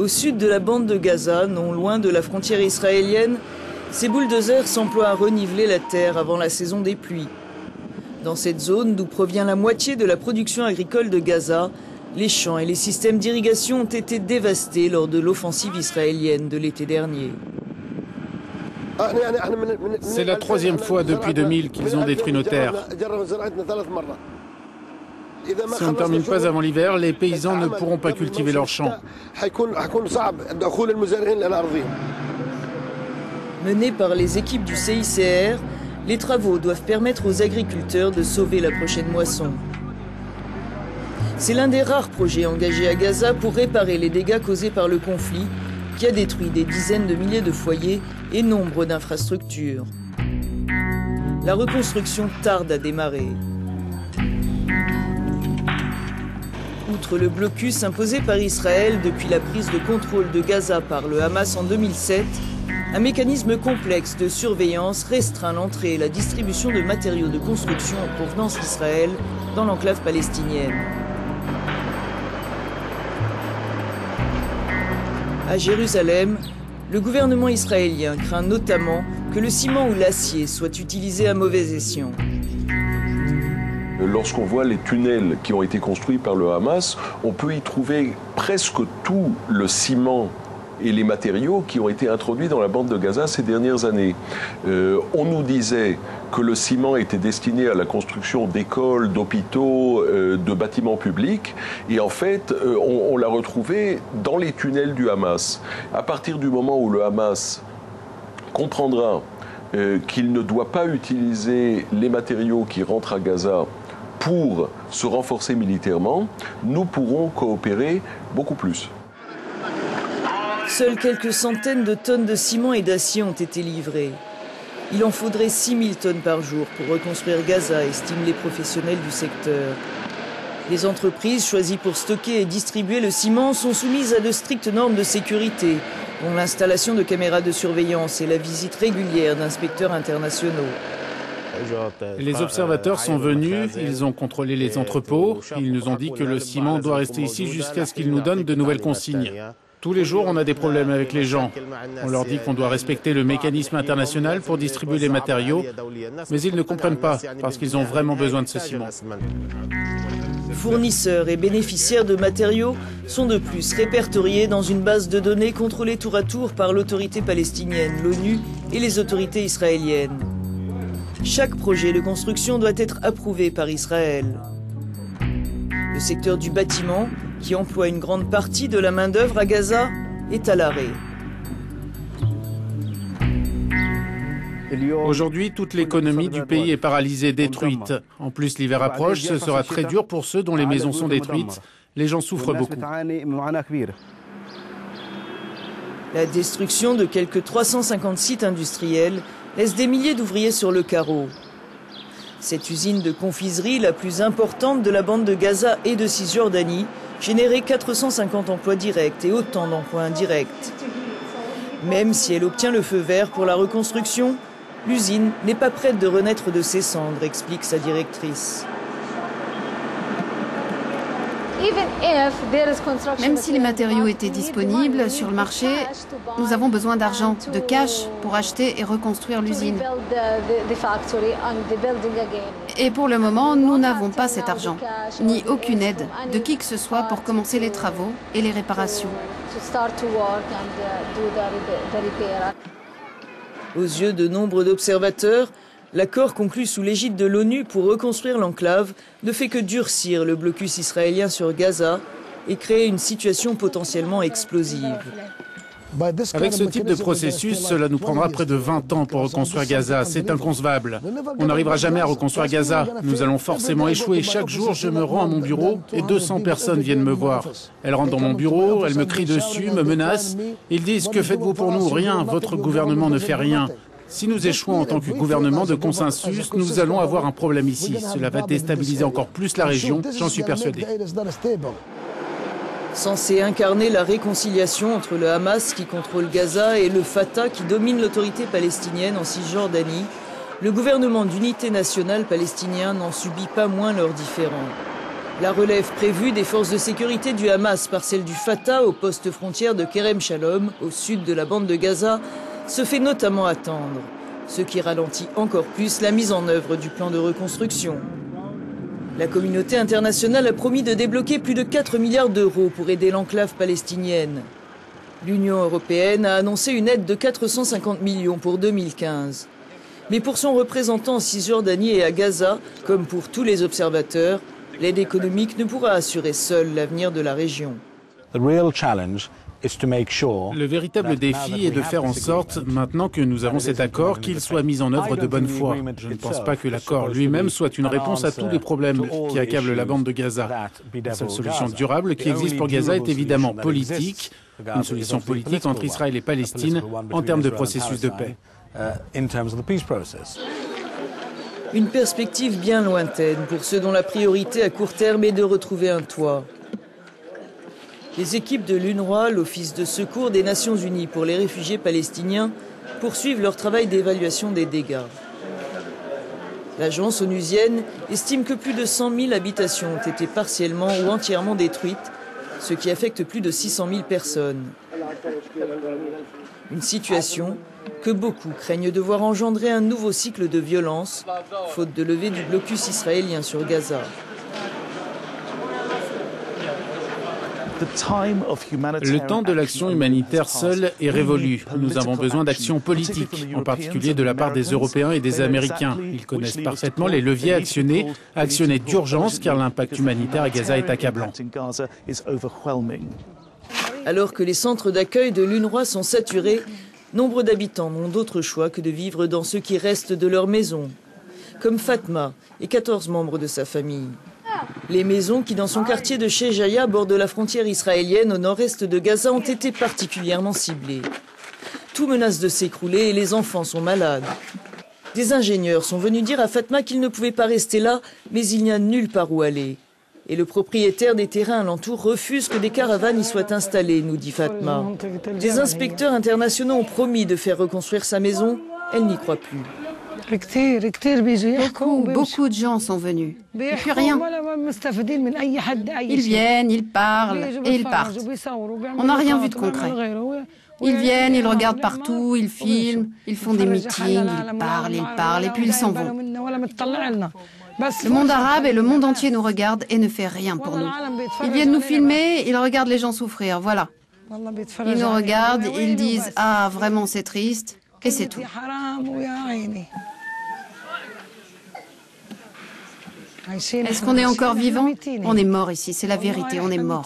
Au sud de la bande de Gaza, non loin de la frontière israélienne, ces bulldozers s'emploient à reniveler la terre avant la saison des pluies. Dans cette zone, d'où provient la moitié de la production agricole de Gaza, les champs et les systèmes d'irrigation ont été dévastés lors de l'offensive israélienne de l'été dernier. C'est la troisième fois depuis 2000 qu'ils ont détruit nos terres. Si on ne termine pas avant l'hiver, les paysans ne pourront pas cultiver leurs champs. Menés par les équipes du CICR, les travaux doivent permettre aux agriculteurs de sauver la prochaine moisson. C'est l'un des rares projets engagés à Gaza pour réparer les dégâts causés par le conflit qui a détruit des dizaines de milliers de foyers et nombre d'infrastructures. La reconstruction tarde à démarrer. Outre le blocus imposé par Israël depuis la prise de contrôle de Gaza par le Hamas en 2007, un mécanisme complexe de surveillance restreint l'entrée et la distribution de matériaux de construction en provenance d'Israël dans l'enclave palestinienne. À Jérusalem, le gouvernement israélien craint notamment que le ciment ou l'acier soient utilisés à mauvais escient. Lorsqu'on voit les tunnels qui ont été construits par le Hamas, on peut y trouver presque tout le ciment et les matériaux qui ont été introduits dans la bande de Gaza ces dernières années. On nous disait que le ciment était destiné à la construction d'écoles, d'hôpitaux, de bâtiments publics, et en fait, on l'a retrouvé dans les tunnels du Hamas. À partir du moment où le Hamas comprendra qu'il ne doit pas utiliser les matériaux qui rentrent à Gaza pour se renforcer militairement, nous pourrons coopérer beaucoup plus. Seules quelques centaines de tonnes de ciment et d'acier ont été livrées. Il en faudrait 6000 tonnes par jour pour reconstruire Gaza, estiment les professionnels du secteur. Les entreprises choisies pour stocker et distribuer le ciment sont soumises à de strictes normes de sécurité, dont l'installation de caméras de surveillance et la visite régulière d'inspecteurs internationaux. Les observateurs sont venus, ils ont contrôlé les entrepôts, ils nous ont dit que le ciment doit rester ici jusqu'à ce qu'ils nous donnent de nouvelles consignes. Tous les jours, on a des problèmes avec les gens. On leur dit qu'on doit respecter le mécanisme international pour distribuer les matériaux, mais ils ne comprennent pas parce qu'ils ont vraiment besoin de ce ciment. Fournisseurs et bénéficiaires de matériaux sont de plus répertoriés dans une base de données contrôlée tour à tour par l'autorité palestinienne, l'ONU et les autorités israéliennes. Chaque projet de construction doit être approuvé par Israël. Le secteur du bâtiment, qui emploie une grande partie de la main-d'œuvre à Gaza, est à l'arrêt. Aujourd'hui, toute l'économie du pays est paralysée, détruite. En plus, l'hiver approche, ce sera très dur pour ceux dont les maisons sont détruites. Les gens souffrent beaucoup. La destruction de quelques 350 sites industriels laisse des milliers d'ouvriers sur le carreau. Cette usine de confiserie, la plus importante de la bande de Gaza et de Cisjordanie, générait 450 emplois directs et autant d'emplois indirects. Même si elle obtient le feu vert pour la reconstruction, l'usine n'est pas prête de renaître de ses cendres, explique sa directrice. Même si les matériaux étaient disponibles sur le marché, nous avons besoin d'argent, de cash, pour acheter et reconstruire l'usine. Et pour le moment, nous n'avons pas cet argent, ni aucune aide de qui que ce soit pour commencer les travaux et les réparations. Aux yeux de nombre d'observateurs, l'accord conclu sous l'égide de l'ONU pour reconstruire l'enclave ne fait que durcir le blocus israélien sur Gaza et créer une situation potentiellement explosive. Avec ce type de processus, cela nous prendra près de 20 ans pour reconstruire Gaza. C'est inconcevable. On n'arrivera jamais à reconstruire Gaza. Nous allons forcément échouer. Chaque jour, je me rends à mon bureau et 200 personnes viennent me voir. Elles rentrent dans mon bureau, elles me crient dessus, me menacent. Ils disent « Que faites-vous pour nous ? Rien. Votre gouvernement ne fait rien. » Si nous échouons en tant que gouvernement de consensus, nous allons avoir un problème ici. Cela va déstabiliser encore plus la région, j'en suis persuadé. Censé incarner la réconciliation entre le Hamas qui contrôle Gaza et le Fatah qui domine l'autorité palestinienne en Cisjordanie, le gouvernement d'unité nationale palestinien n'en subit pas moins leurs différends. La relève prévue des forces de sécurité du Hamas par celle du Fatah au poste frontière de Kerem Shalom, au sud de la bande de Gaza, se fait notamment attendre, ce qui ralentit encore plus la mise en œuvre du plan de reconstruction. La communauté internationale a promis de débloquer plus de 4 milliards d'euros pour aider l'enclave palestinienne. L'Union européenne a annoncé une aide de 450 millions pour 2015. Mais pour son représentant en Cisjordanie et à Gaza, comme pour tous les observateurs, l'aide économique ne pourra assurer seule l'avenir de la région. Le véritable défi est de faire en sorte, maintenant que nous avons cet accord, qu'il soit mis en œuvre de bonne foi. Je ne pense pas que l'accord lui-même soit une réponse à tous les problèmes qui accablent la bande de Gaza. La seule solution durable qui existe pour Gaza est évidemment politique, une solution politique entre Israël et Palestine en termes de processus de paix. Une perspective bien lointaine pour ceux dont la priorité à court terme est de retrouver un toit. Les équipes de l'UNRWA, l'Office de secours des Nations Unies pour les réfugiés palestiniens, poursuivent leur travail d'évaluation des dégâts. L'agence onusienne estime que plus de 100 000 habitations ont été partiellement ou entièrement détruites, ce qui affecte plus de 600 000 personnes. Une situation que beaucoup craignent de voir engendrer un nouveau cycle de violence, faute de levée du blocus israélien sur Gaza. Le temps de l'action humanitaire seul est révolu. Nous avons besoin d'actions politiques, en particulier de la part des Européens et des Américains. Ils connaissent parfaitement les leviers à actionner d'urgence car l'impact humanitaire à Gaza est accablant. Alors que les centres d'accueil de l'UNRWA sont saturés, nombre d'habitants n'ont d'autre choix que de vivre dans ce qui reste de leur maison, comme Fatma et 14 membres de sa famille. Les maisons qui, dans son quartier de Shejaya, bordent la frontière israélienne au nord-est de Gaza, ont été particulièrement ciblées. Tout menace de s'écrouler et les enfants sont malades. Des ingénieurs sont venus dire à Fatma qu'ils ne pouvaient pas rester là, mais il n'y a nulle part où aller. Et le propriétaire des terrains alentours refuse que des caravanes y soient installées, nous dit Fatma. Des inspecteurs internationaux ont promis de faire reconstruire sa maison. Elle n'y croit plus. Beaucoup de gens sont venus. Et puis rien. Ils viennent, ils parlent et ils partent. On n'a rien vu de concret. Ils viennent, ils regardent partout, ils filment, ils font des meetings, ils parlent et puis ils s'en vont. Le monde arabe et le monde entier nous regardent et ne fait rien pour nous. Ils viennent nous filmer, ils regardent les gens souffrir, voilà. Ils nous regardent, ils disent « Ah, vraiment c'est triste » et c'est tout. Est-ce qu'on est encore vivant? On est mort ici, c'est la vérité, on est mort.